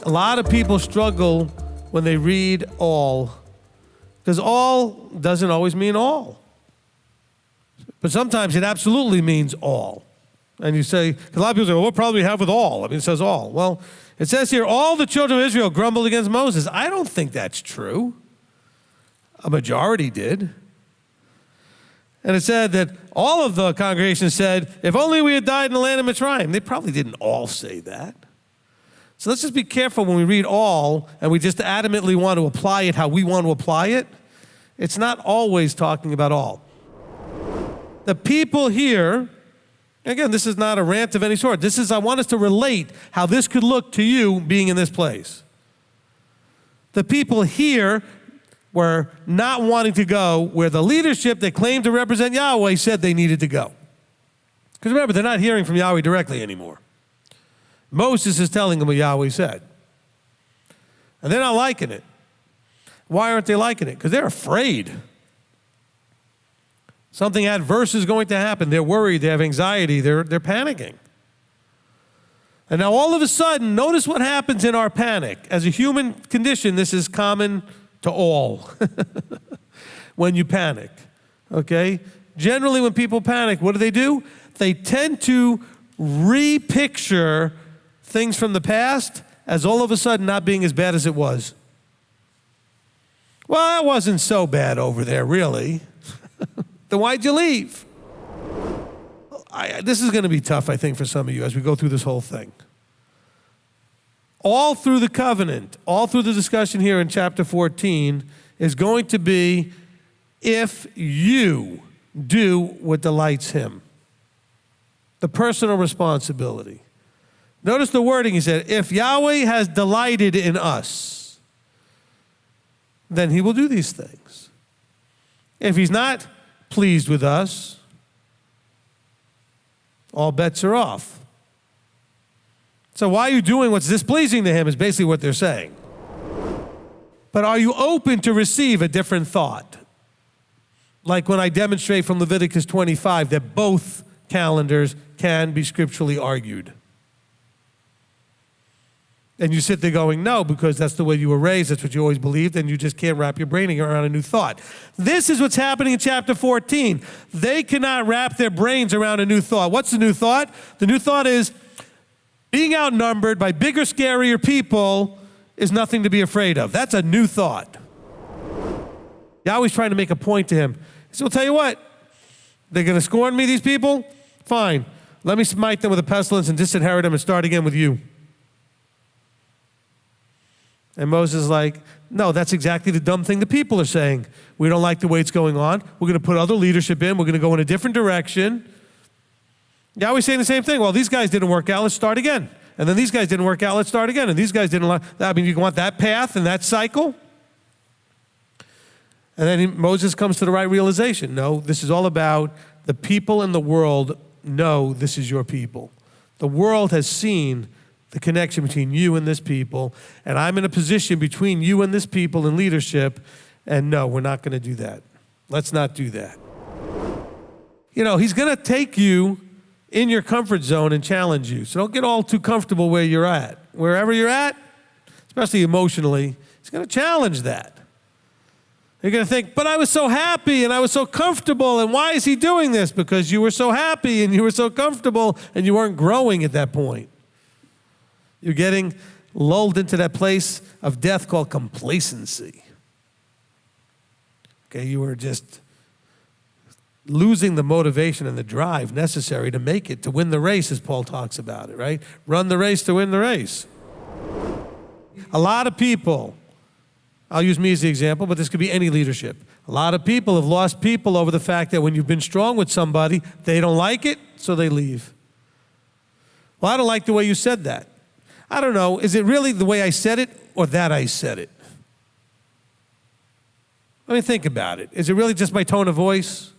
A lot of people struggle when they read all, because all doesn't always mean all. But sometimes it absolutely means all. And you say, because a lot of people say, well, what problem do we have with all? I mean, it says all. Well, it says here, all the children of Israel grumbled against Moses. I don't think that's true. A majority did. And it said that all of the congregation said, if only we had died in the land of Mitzrayim. They probably didn't all say that. So let's just be careful when we read all and we just adamantly want to apply it how we want to apply it. It's not always talking about all. The people here, again, this is not a rant of any sort. This is, I want us to relate how this could look to you being in this place. The people here were not wanting to go where the leadership that claimed to represent Yahweh said they needed to go. Because remember, they're not hearing from Yahweh directly anymore. Moses is telling them what Yahweh said. And they're not liking it. Why aren't they liking it? Because they're afraid. Something adverse is going to happen. They're worried, they have anxiety, they're panicking. And now all of a sudden, notice what happens in our panic. As a human condition, this is common to all when you panic, okay? Generally, when people panic, what do? They tend to repicture things from the past as all of a sudden not being as bad as it was. Well, that wasn't so bad over there, really. Then why'd you leave? This is going to be tough, I think, for some of you as we go through this whole thing. All through the covenant, all through the discussion here in chapter 14 is going to be if you do what delights him. The personal responsibility. Notice the wording, he said, if Yahweh has delighted in us, then he will do these things. If he's not pleased with us, all bets are off. So why are you doing what's displeasing to him is basically what they're saying. But are you open to receive a different thought? Like when I demonstrate from Leviticus 25 that both calendars can be scripturally argued. And you sit there going, no, because that's the way you were raised, that's what you always believed, and you just can't wrap your brain around a new thought. This is what's happening in chapter 14. They cannot wrap their brains around a new thought. What's the new thought? The new thought is being outnumbered by bigger, scarier people is nothing to be afraid of. That's a new thought. Yahweh's trying to make a point to him. He said, well, tell you what, they're going to scorn me, these people? Fine. Let me smite them with a pestilence and disinherit them and start again with you. And Moses is like, no, that's exactly the dumb thing the people are saying. We don't like the way it's going on. We're going to put other leadership in. We're going to go in a different direction. Yahweh's saying the same thing. Well, these guys didn't work out. Let's start again. And then these guys didn't work out. Let's start again. And these guys didn't like, I mean, you want that path and that cycle? And then Moses comes to the right realization. No, this is all about the people in the world know this is your people. The world has seen the connection between you and this people, and I'm in a position between you and this people in leadership, and no, we're not going to do that. Let's not do that. You know, he's going to take you in your comfort zone and challenge you, so don't get all too comfortable where you're at. Wherever you're at, especially emotionally, he's going to challenge that. You're going to think, but I was so happy and I was so comfortable, and why is he doing this? Because you were so happy and you were so comfortable and you weren't growing at that point. You're getting lulled into that place of death called complacency. Okay, you were just losing the motivation and the drive necessary to make it, to win the race, as Paul talks about it, right? Run the race to win the race. A lot of people, I'll use me as the example, but this could be any leadership. A lot of people have lost people over the fact that when you've been strong with somebody, they don't like it, so they leave. Well, I don't like the way you said that. I don't know, is it really the way I said it or that I said it? Let me think about it. Is it really just my tone of voice?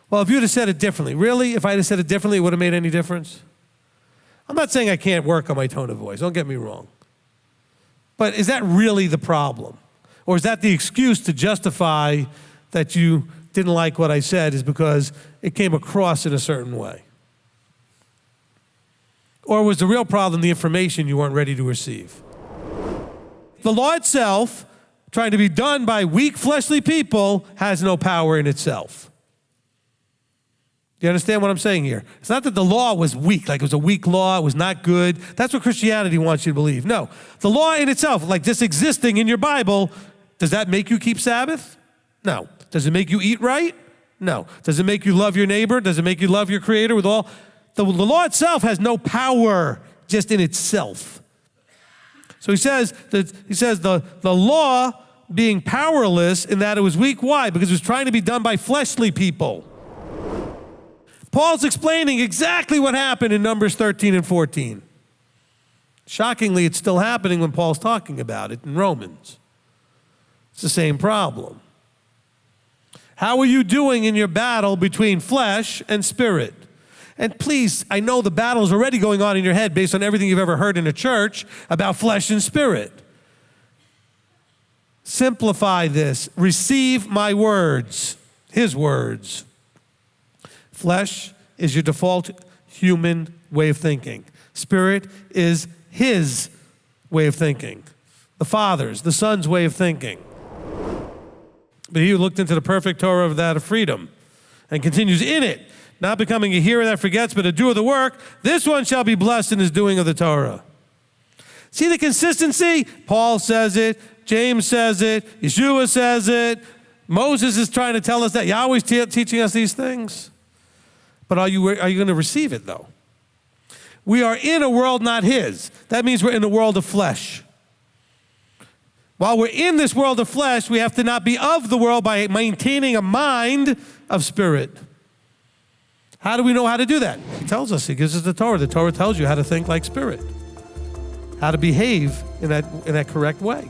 Well, if you'd have said it differently, really? If I'd have said it differently, it would have made any difference? I'm not saying I can't work on my tone of voice, don't get me wrong. But is that really the problem? Or is that the excuse to justify that you didn't like what I said is because it came across in a certain way? Or was the real problem the information you weren't ready to receive? The law itself, trying to be done by weak fleshly people, has no power in itself. Do you understand what I'm saying here? It's not that the law was weak, like it was a weak law, it was not good. That's what Christianity wants you to believe. No, the law in itself, like just existing in your Bible, does that make you keep Sabbath? No. Does it make you eat right? No. Does it make you love your neighbor? Does it make you love your Creator with all? The law itself has no power just in itself. So he says the law being powerless in that it was weak. Why? Because it was trying to be done by fleshly people. Paul's explaining exactly what happened in Numbers 13 and 14. Shockingly, it's still happening when Paul's talking about it in Romans. It's the same problem. How are you doing in your battle between flesh and spirit? And please, I know the battle is already going on in your head based on everything you've ever heard in a church about flesh and spirit. Simplify this. Receive my words, his words. Flesh is your default human way of thinking. Spirit is his way of thinking. The Father's, the Son's way of thinking. But he who looked into the perfect Torah of that of freedom and continues in it, not becoming a hearer that forgets, but a doer of the work, this one shall be blessed in his doing of the Torah. See the consistency? Paul says it, James says it, Yeshua says it, Moses is trying to tell us that. Yahweh's teaching us these things. But are you going to receive it, though? We are in a world not his. That means we're in a world of flesh. While we're in this world of flesh, we have to not be of the world by maintaining a mind of spirit. How do we know how to do that? He tells us. He gives us the Torah. The Torah tells you how to think like spirit, how to behave in that correct way.